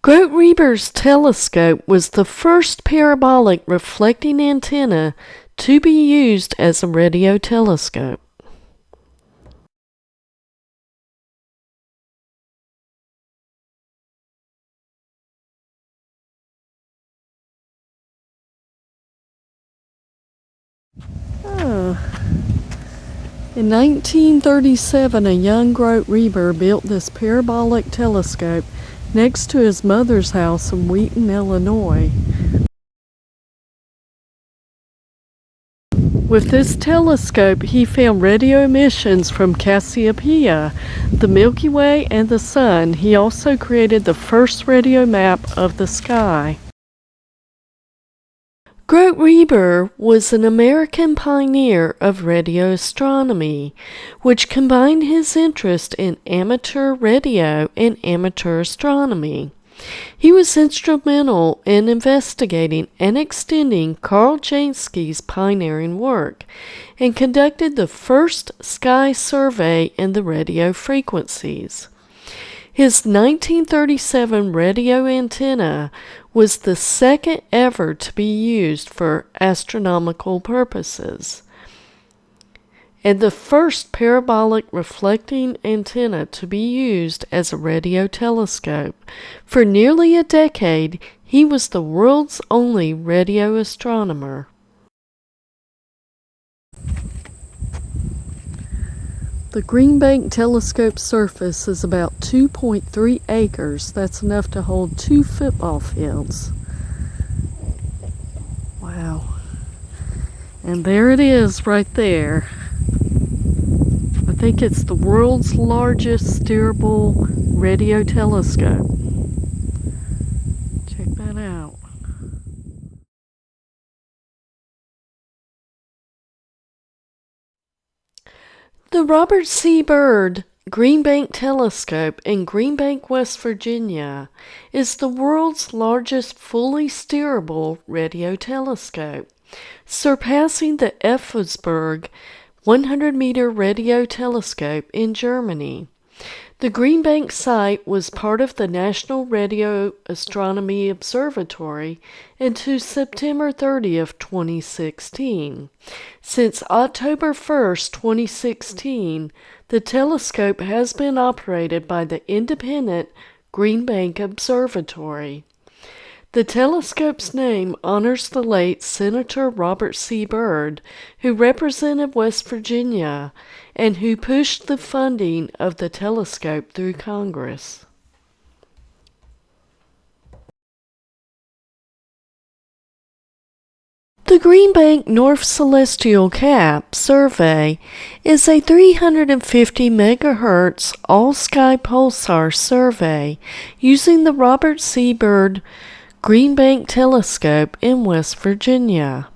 Grote-Reber's telescope was the first parabolic reflecting antenna to be used as a radio telescope. In 1937, a young Grote-Reber built this parabolic telescope next to his mother's house in Wheaton, Illinois. With this telescope, he found radio emissions from Cassiopeia, the Milky Way, and the Sun. He also created the first radio map of the sky. Grote-Reber was an American pioneer of radio astronomy, which combined his interest in amateur radio and amateur astronomy. He was instrumental in investigating and extending Carl Jansky's pioneering work, and conducted the first sky survey in the radio frequencies. His 1937 radio antenna was the second ever to be used for astronomical purposes, and the first parabolic reflecting antenna to be used as a radio telescope. For nearly a decade, he was the world's only radio astronomer. The Green Bank telescope surface is about 2.3 acres. That's enough to hold 2 football fields. Wow. And there it is right there. I think it's the world's largest steerable radio telescope. Check that out. The Robert C. Byrd Green Bank Telescope in Green Bank, West Virginia, is the world's largest fully steerable radio telescope, surpassing the Effelsberg 100-meter radio telescope in Germany. The Green Bank site was part of the National Radio Astronomy Observatory until September 30th, 2016. Since October 1st, 2016, the telescope has been operated by the independent Green Bank Observatory. The telescope's name honors the late Senator Robert C. Byrd, who represented West Virginia and who pushed the funding of the telescope through Congress. The Green Bank North Celestial Cap survey is a 350 MHz all-sky pulsar survey using the Robert C. Byrd Green Bank Telescope in West Virginia.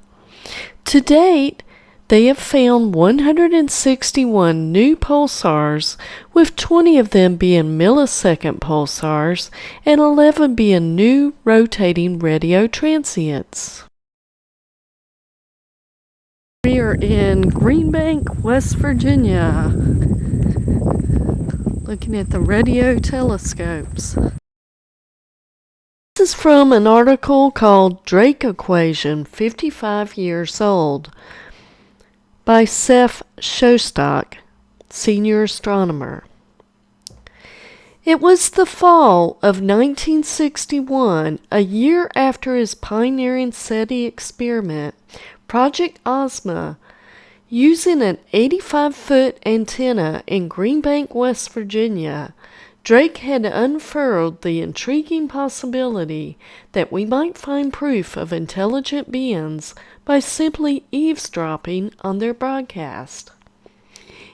To date, they have found 161 new pulsars, with 20 of them being millisecond pulsars and 11 being new rotating radio transients. We are in Green Bank, West Virginia, looking at the radio telescopes. This is from an article called Drake Equation, 55 Years Old, by Seth Shostak, senior astronomer. It was the fall of 1961, a year after his pioneering SETI experiment, Project Ozma, using an 85-foot antenna in Green Bank, West Virginia. Drake had unfurled the intriguing possibility that we might find proof of intelligent beings by simply eavesdropping on their broadcast.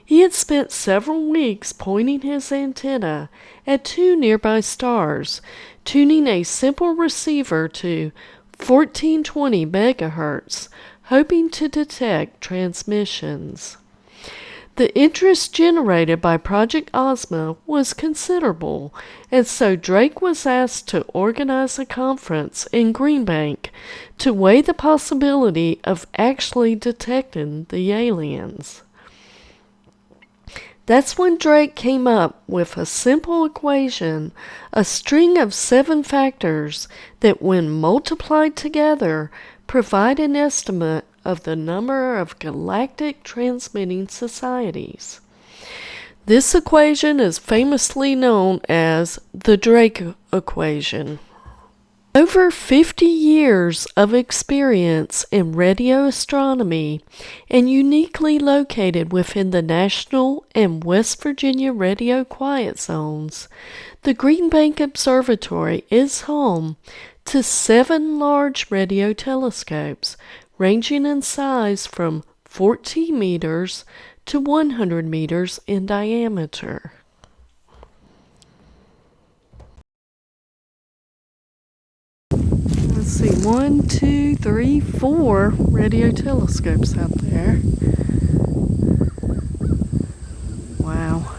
He had spent several weeks pointing his antenna at 2 nearby stars, tuning a simple receiver to 1420 MHz, hoping to detect transmissions. The interest generated by Project Ozma was considerable, and so Drake was asked to organize a conference in Green Bank to weigh the possibility of actually detecting the aliens. That's when Drake came up with a simple equation, a string of 7 factors that, when multiplied together, provide an estimate of the number of galactic transmitting societies. This equation is famously known as the Drake equation. Over 50 years of experience in radio astronomy and uniquely located within the National and West Virginia radio quiet zones, the Green Bank Observatory is home to 7 large radio telescopes ranging in size from 14 meters to 100 meters in diameter. Let's see, 1, 2, 3, 4 radio telescopes out there. Wow.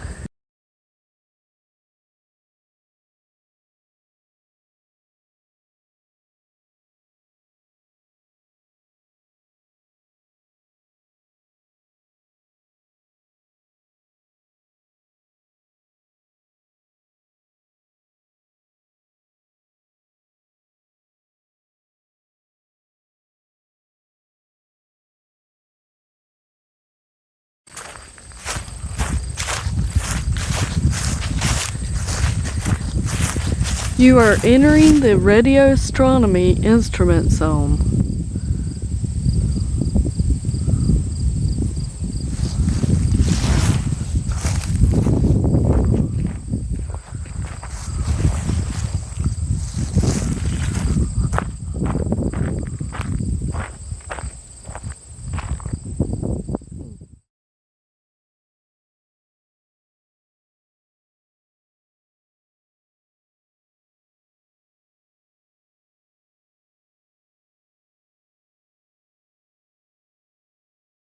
You are entering the radio astronomy instrument zone.